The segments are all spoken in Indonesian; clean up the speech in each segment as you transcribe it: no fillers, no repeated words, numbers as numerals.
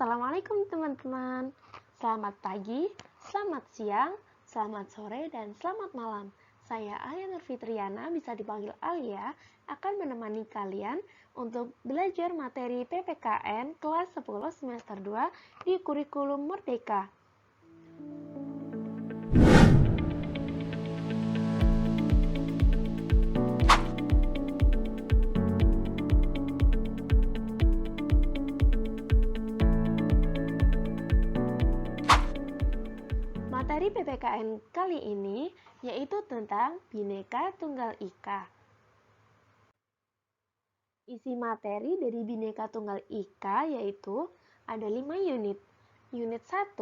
Assalamualaikum teman-teman. Selamat pagi, selamat siang, selamat sore, dan selamat malam. Saya Alia Nurfitriana, bisa dipanggil Alia, akan menemani kalian untuk belajar materi PPKN kelas 10 semester 2 di kurikulum Merdeka. Materi PPKN kali ini yaitu tentang Bhinneka Tunggal Ika. Isi materi dari Bhinneka Tunggal Ika yaitu ada 5 unit. Unit 1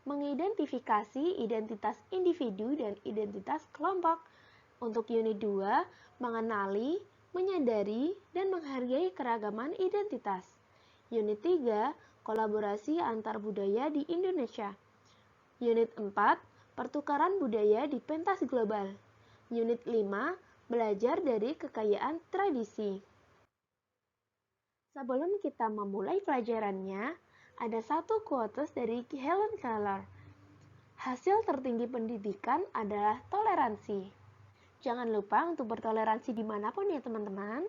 mengidentifikasi identitas individu dan identitas kelompok. Untuk unit 2 mengenali, menyadari, dan menghargai keragaman identitas. Unit 3 kolaborasi antar budaya di Indonesia. Unit 4, pertukaran budaya di pentas global. Unit 5, belajar dari kekayaan tradisi. Sebelum kita memulai pelajarannya, ada satu quotes dari Helen Keller. Hasil tertinggi pendidikan adalah toleransi. Jangan lupa untuk bertoleransi dimanapun ya teman-teman.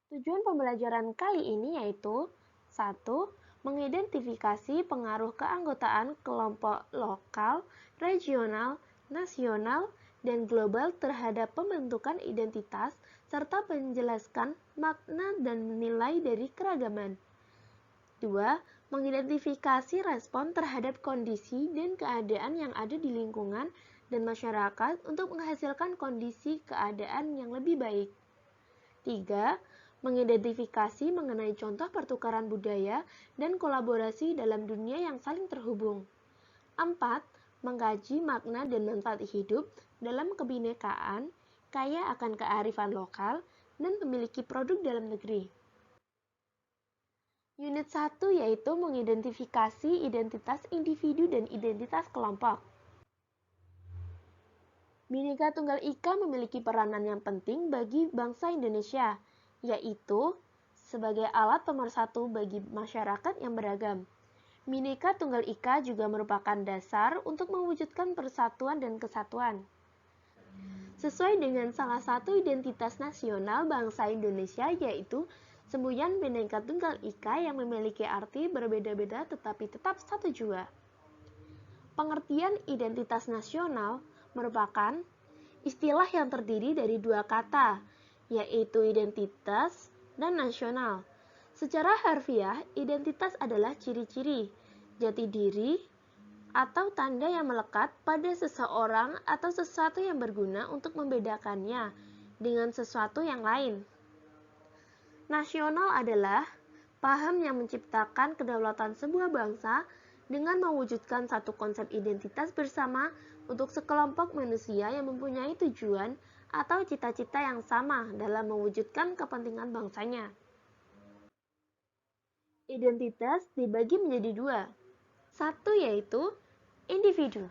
Tujuan pembelajaran kali ini yaitu 1. Mengidentifikasi pengaruh keanggotaan kelompok lokal, regional, nasional, dan global terhadap pembentukan identitas, serta menjelaskan makna dan nilai dari keragaman. 2. Mengidentifikasi respon terhadap kondisi dan keadaan yang ada di lingkungan dan masyarakat untuk menghasilkan kondisi keadaan yang lebih baik. 3. Mengidentifikasi mengenai contoh pertukaran budaya dan kolaborasi dalam dunia yang saling terhubung. 4. Mengkaji makna dan manfaat hidup dalam kebinekaan, kaya akan kearifan lokal, dan memiliki produk dalam negeri. Unit 1 yaitu mengidentifikasi identitas individu dan identitas kelompok. Bhinneka Tunggal Ika memiliki peranan yang penting bagi bangsa Indonesia, yaitu sebagai alat pemersatu bagi masyarakat yang beragam. Bhinneka Tunggal Ika juga merupakan dasar untuk mewujudkan persatuan dan kesatuan. Sesuai dengan salah satu identitas nasional bangsa Indonesia, yaitu semboyan Bhinneka Tunggal Ika yang memiliki arti berbeda-beda tetapi tetap satu jua. Pengertian identitas nasional merupakan istilah yang terdiri dari dua kata, yaitu identitas dan nasional. Secara harfiah, identitas adalah ciri-ciri, jati diri, atau tanda yang melekat pada seseorang atau sesuatu yang berguna untuk membedakannya dengan sesuatu yang lain. Nasional adalah paham yang menciptakan kedaulatan sebuah bangsa dengan mewujudkan satu konsep identitas bersama untuk sekelompok manusia yang mempunyai tujuan atau cita-cita yang sama dalam mewujudkan kepentingan bangsanya. Identitas dibagi menjadi dua. Satu yaitu individu.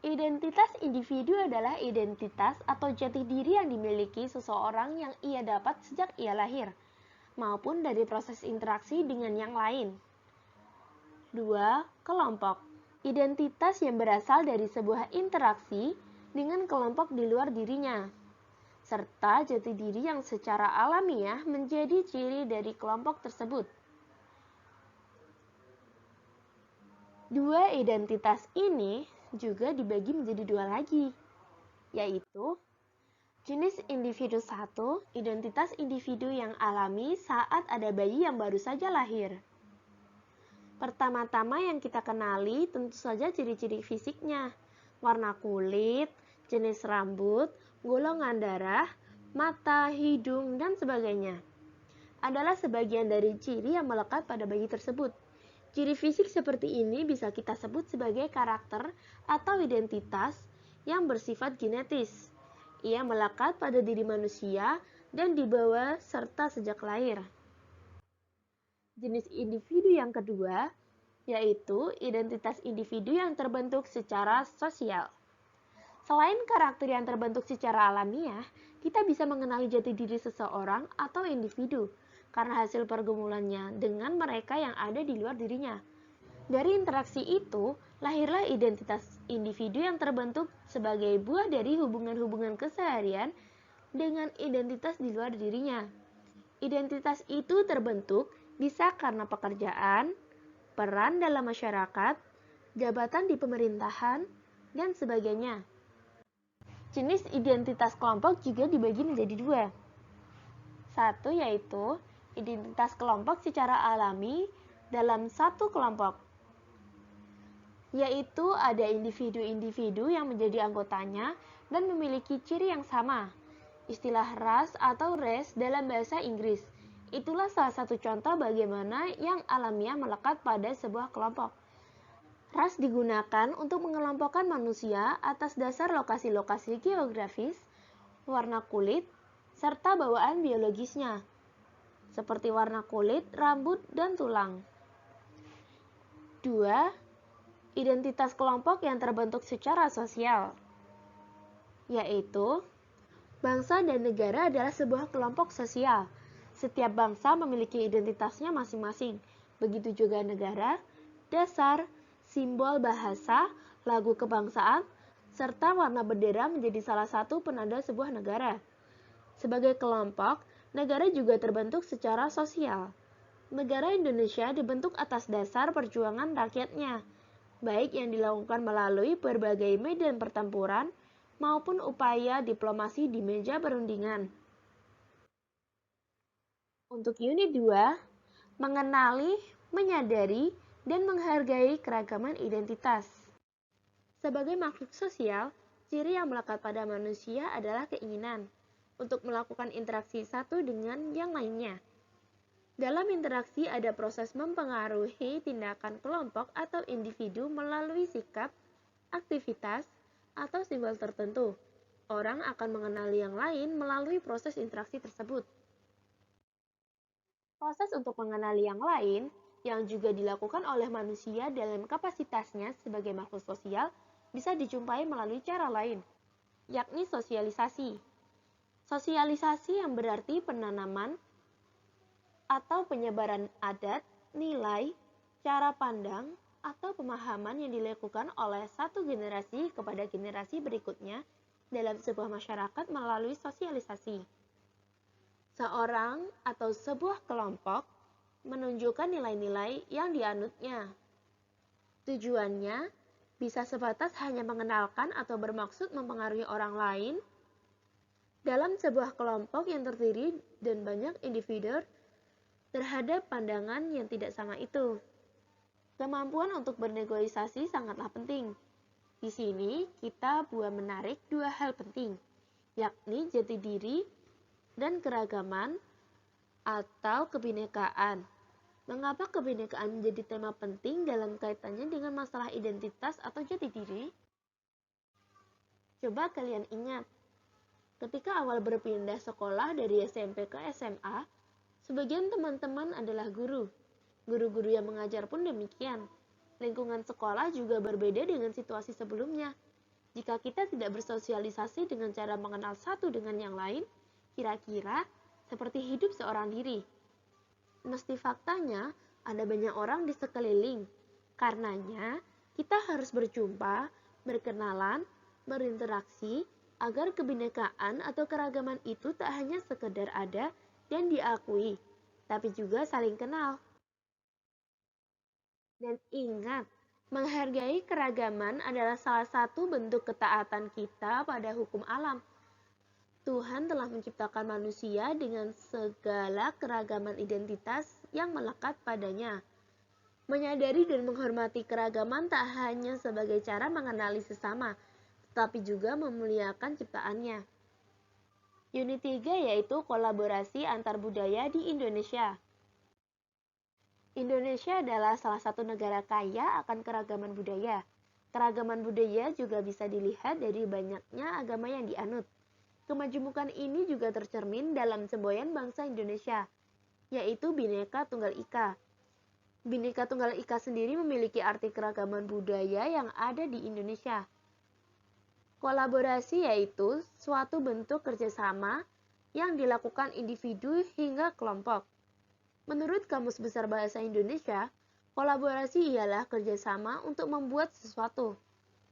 Identitas individu adalah identitas atau jati diri yang dimiliki seseorang yang ia dapat sejak ia lahir, maupun dari proses interaksi dengan yang lain. 2. Kelompok. Identitas yang berasal dari sebuah interaksi dengan kelompok di luar dirinya, serta jati diri yang secara alamiah menjadi ciri dari kelompok tersebut. Dua identitas ini juga dibagi menjadi dua lagi, yaitu jenis individu 1, identitas individu yang alami saat ada bayi yang baru saja lahir. Pertama-tama yang kita kenali tentu saja ciri-ciri fisiknya, warna kulit, jenis rambut, golongan darah, mata, hidung, dan sebagainya. Adalah sebagian dari ciri yang melekat pada bayi tersebut. Ciri fisik seperti ini bisa kita sebut sebagai karakter atau identitas yang bersifat genetis. Ia melekat pada diri manusia dan dibawa serta sejak lahir. Jenis individu yang kedua yaitu identitas individu yang terbentuk secara sosial. Selain karakter yang terbentuk secara alamiah, kita bisa mengenali jati diri seseorang atau individu karena hasil pergumulannya dengan mereka yang ada di luar dirinya. Dari interaksi itu, lahirlah identitas individu yang terbentuk sebagai buah dari hubungan-hubungan keseharian dengan identitas di luar dirinya. Identitas itu terbentuk bisa karena pekerjaan, peran dalam masyarakat, jabatan di pemerintahan, dan sebagainya. Jenis identitas kelompok juga dibagi menjadi dua. Satu yaitu identitas kelompok secara alami dalam satu kelompok, yaitu ada individu-individu yang menjadi anggotanya dan memiliki ciri yang sama. Istilah ras atau race dalam bahasa Inggris. Itulah salah satu contoh bagaimana yang alamiah melekat pada sebuah kelompok. Ras digunakan untuk mengelompokkan manusia atas dasar lokasi-lokasi geografis, warna kulit, serta bawaan biologisnya, seperti warna kulit, rambut, dan tulang. 2. Identitas kelompok yang terbentuk secara sosial, yaitu bangsa dan negara adalah sebuah kelompok sosial. Setiap bangsa memiliki identitasnya masing-masing, begitu juga negara, dasar, simbol bahasa, lagu kebangsaan, serta warna bendera menjadi salah satu penanda sebuah negara. Sebagai kelompok, negara juga terbentuk secara sosial. Negara Indonesia dibentuk atas dasar perjuangan rakyatnya, baik yang dilakukan melalui berbagai medan pertempuran maupun upaya diplomasi di meja perundingan. Untuk unit 2, mengenali, menyadari, dan menghargai keragaman identitas. Sebagai makhluk sosial, ciri yang melekat pada manusia adalah keinginan untuk melakukan interaksi satu dengan yang lainnya. Dalam interaksi ada proses mempengaruhi tindakan kelompok atau individu melalui sikap, aktivitas, atau simbol tertentu. Orang akan mengenali yang lain melalui proses interaksi tersebut. Proses untuk mengenali yang lain yang juga dilakukan oleh manusia dalam kapasitasnya sebagai makhluk sosial bisa dijumpai melalui cara lain, yakni sosialisasi. Sosialisasi yang berarti penanaman atau penyebaran adat, nilai, cara pandang, atau pemahaman yang dilakukan oleh satu generasi kepada generasi berikutnya dalam sebuah masyarakat melalui sosialisasi. Seorang atau sebuah kelompok menunjukkan nilai-nilai yang dianutnya. Tujuannya bisa sebatas hanya mengenalkan atau bermaksud mempengaruhi orang lain. Dalam sebuah kelompok yang terdiri dan banyak individu terhadap pandangan yang tidak sama itu. Kemampuan untuk bernegosiasi sangatlah penting. Di sini kita menarik dua hal penting, yakni jati diri dan keragaman atau kebinekaan. Mengapa kebinekaan menjadi tema penting dalam kaitannya dengan masalah identitas atau jati diri? Coba kalian ingat, ketika awal berpindah sekolah dari SMP ke SMA, sebagian teman-teman adalah guru. Guru-guru yang mengajar pun demikian. Lingkungan sekolah juga berbeda dengan situasi sebelumnya. Jika kita tidak bersosialisasi dengan cara mengenal satu dengan yang lain, kira-kira seperti hidup seorang diri. Mesti faktanya, ada banyak orang di sekeliling. Karenanya, kita harus berjumpa, berkenalan, berinteraksi, agar kebinekaan atau keragaman itu tak hanya sekedar ada dan diakui, tapi juga saling kenal. Dan ingat, menghargai keragaman adalah salah satu bentuk ketaatan kita pada hukum alam. Tuhan telah menciptakan manusia dengan segala keragaman identitas yang melekat padanya. Menyadari dan menghormati keragaman tak hanya sebagai cara mengenali sesama, tetapi juga memuliakan ciptaannya. Unit 3 yaitu kolaborasi antar budaya di Indonesia. Indonesia adalah salah satu negara kaya akan keragaman budaya. Keragaman budaya juga bisa dilihat dari banyaknya agama yang dianut. Kemajemukan ini juga tercermin dalam semboyan bangsa Indonesia, yaitu Bhinneka Tunggal Ika. Bhinneka Tunggal Ika sendiri memiliki arti keragaman budaya yang ada di Indonesia. Kolaborasi yaitu suatu bentuk kerjasama yang dilakukan individu hingga kelompok. Menurut Kamus Besar Bahasa Indonesia, kolaborasi ialah kerjasama untuk membuat sesuatu.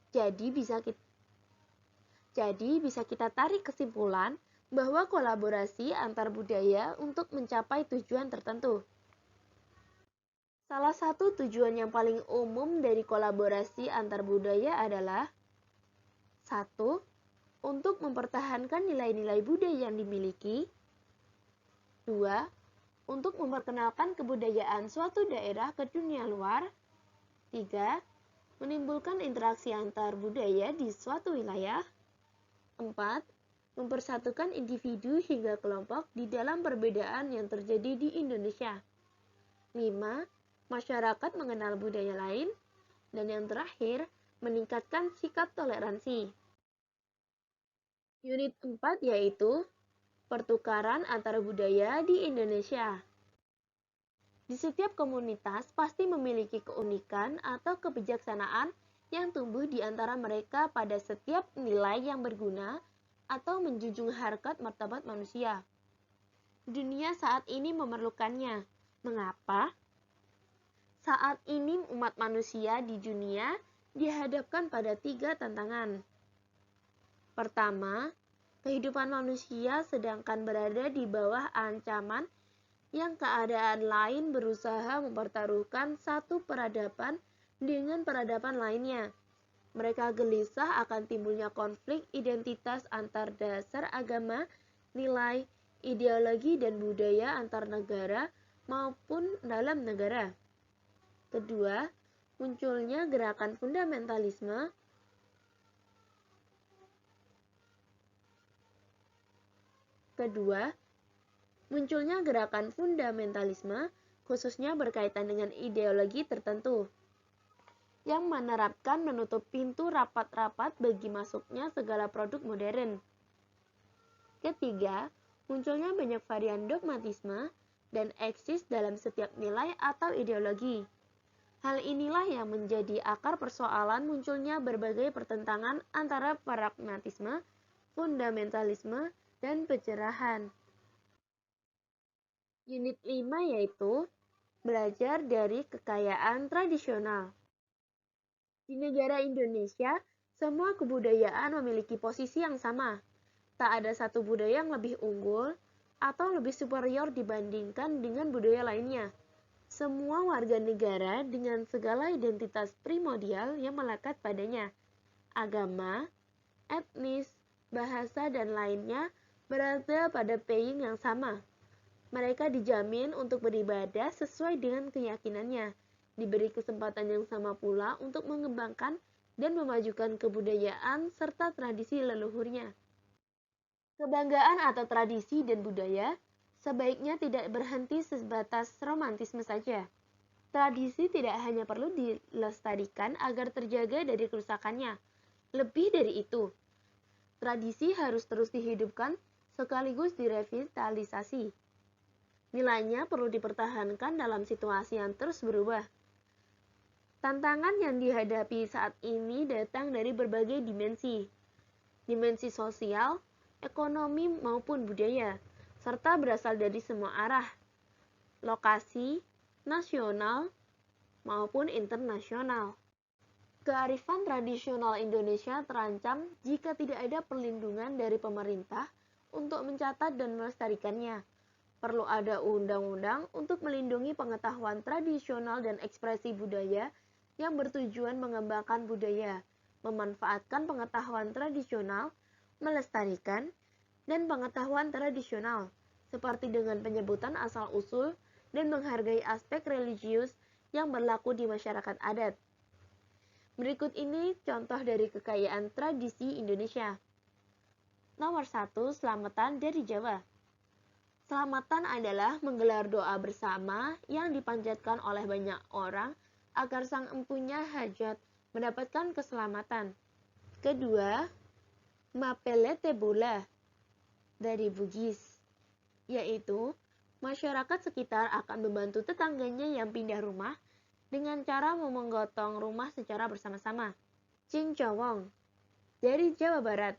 Jadi bisa kita tarik kesimpulan bahwa kolaborasi antar budaya untuk mencapai tujuan tertentu. Salah satu tujuan yang paling umum dari kolaborasi antar budaya adalah 1. Untuk mempertahankan nilai-nilai budaya yang dimiliki. 2. Untuk memperkenalkan kebudayaan suatu daerah ke dunia luar. 3. Menimbulkan interaksi antar budaya di suatu wilayah. 4. Mempersatukan individu hingga kelompok di dalam perbedaan yang terjadi di Indonesia. 5. Masyarakat mengenal budaya lain. Dan yang terakhir, meningkatkan sikap toleransi. Unit 4 yaitu pertukaran antar budaya di Indonesia. Di setiap komunitas pasti memiliki keunikan atau kebijaksanaan yang tumbuh di antara mereka pada setiap nilai yang berguna atau menjunjung harkat martabat manusia. Dunia saat ini memerlukannya. Mengapa? Saat ini umat manusia di dunia dihadapkan pada 3 tantangan. Pertama, kehidupan manusia sedangkan berada di bawah ancaman yang keadaan lain berusaha mempertaruhkan satu peradaban dengan peradaban lainnya. Mereka gelisah akan timbulnya konflik identitas antar dasar agama, nilai, ideologi, dan budaya antar negara maupun dalam negara. Kedua, munculnya gerakan fundamentalisme. Khususnya berkaitan dengan ideologi tertentu, yang menerapkan menutup pintu rapat-rapat bagi masuknya segala produk modern. Ketiga, munculnya banyak varian dogmatisme dan eksis dalam setiap nilai atau ideologi. Hal inilah yang menjadi akar persoalan munculnya berbagai pertentangan antara pragmatisme, fundamentalisme, dan pencerahan. Unit 5 yaitu belajar dari kekayaan tradisional. Di negara Indonesia, semua kebudayaan memiliki posisi yang sama. Tak ada satu budaya yang lebih unggul atau lebih superior dibandingkan dengan budaya lainnya. Semua warga negara dengan segala identitas primordial yang melekat padanya, agama, etnis, bahasa, dan lainnya berada pada paying yang sama. Mereka dijamin untuk beribadah sesuai dengan keyakinannya, diberi kesempatan yang sama pula untuk mengembangkan dan memajukan kebudayaan serta tradisi leluhurnya. Kebanggaan atau tradisi dan budaya sebaiknya tidak berhenti sebatas romantisme saja. Tradisi tidak hanya perlu dilestarikan agar terjaga dari kerusakannya. Lebih dari itu, tradisi harus terus dihidupkan sekaligus direvitalisasi. Nilainya perlu dipertahankan dalam situasi yang terus berubah. Tantangan yang dihadapi saat ini datang dari berbagai dimensi. Dimensi sosial, ekonomi maupun budaya, serta berasal dari semua arah, lokasi, nasional, maupun internasional. Kearifan tradisional Indonesia terancam jika tidak ada perlindungan dari pemerintah untuk mencatat dan melestarikannya. Perlu ada undang-undang untuk melindungi pengetahuan tradisional dan ekspresi budaya yang bertujuan mengembangkan budaya, memanfaatkan pengetahuan tradisional, melestarikan, dan pengetahuan tradisional, seperti dengan penyebutan asal-usul dan menghargai aspek religius yang berlaku di masyarakat adat. Berikut ini contoh dari kekayaan tradisi Indonesia. Nomor 1, selamatan dari Jawa. Selamatan adalah menggelar doa bersama yang dipanjatkan oleh banyak orang agar sang empunya hajat mendapatkan keselamatan. Kedua, Mapelete Bola dari Bugis, yaitu masyarakat sekitar akan membantu tetangganya yang pindah rumah dengan cara menggotong rumah secara bersama-sama. Cincowong dari Jawa Barat.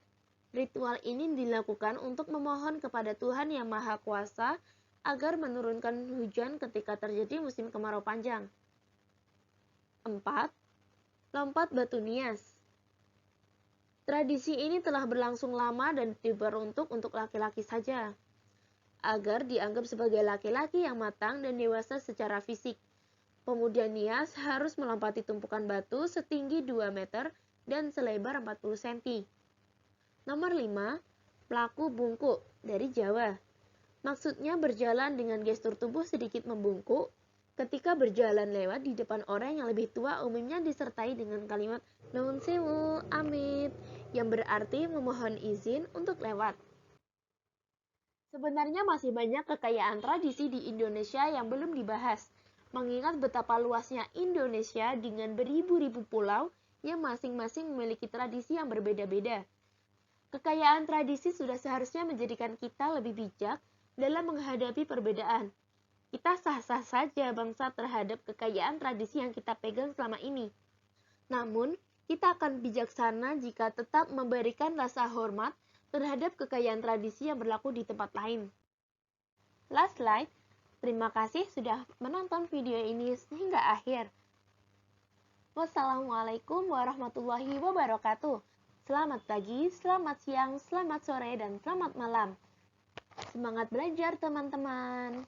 Ritual ini dilakukan untuk memohon kepada Tuhan Yang Maha Kuasa agar menurunkan hujan ketika terjadi musim kemarau panjang. 4. Lompat batu nias. Tradisi ini telah berlangsung lama dan diperuntuk untuk laki-laki saja, agar dianggap sebagai laki-laki yang matang dan dewasa secara fisik. Pemuda nias harus melompati tumpukan batu setinggi 2 meter dan selebar 40 cm. Nomor 5. Pelaku bungkuk dari Jawa. Maksudnya berjalan dengan gestur tubuh sedikit membungkuk. Ketika berjalan lewat di depan orang yang lebih tua, umumnya disertai dengan kalimat "Nuwun sewu, amit", yang berarti memohon izin untuk lewat. Sebenarnya masih banyak kekayaan tradisi di Indonesia yang belum dibahas, mengingat betapa luasnya Indonesia dengan beribu-ribu pulau yang masing-masing memiliki tradisi yang berbeda-beda. Kekayaan tradisi sudah seharusnya menjadikan kita lebih bijak dalam menghadapi perbedaan. Kita sah-sah saja bangsa terhadap kekayaan tradisi yang kita pegang selama ini. Namun, kita akan bijaksana jika tetap memberikan rasa hormat terhadap kekayaan tradisi yang berlaku di tempat lain. Last slide. Terima kasih sudah menonton video ini hingga akhir. Wassalamualaikum warahmatullahi wabarakatuh. Selamat pagi, selamat siang, selamat sore, dan selamat malam. Semangat belajar teman-teman.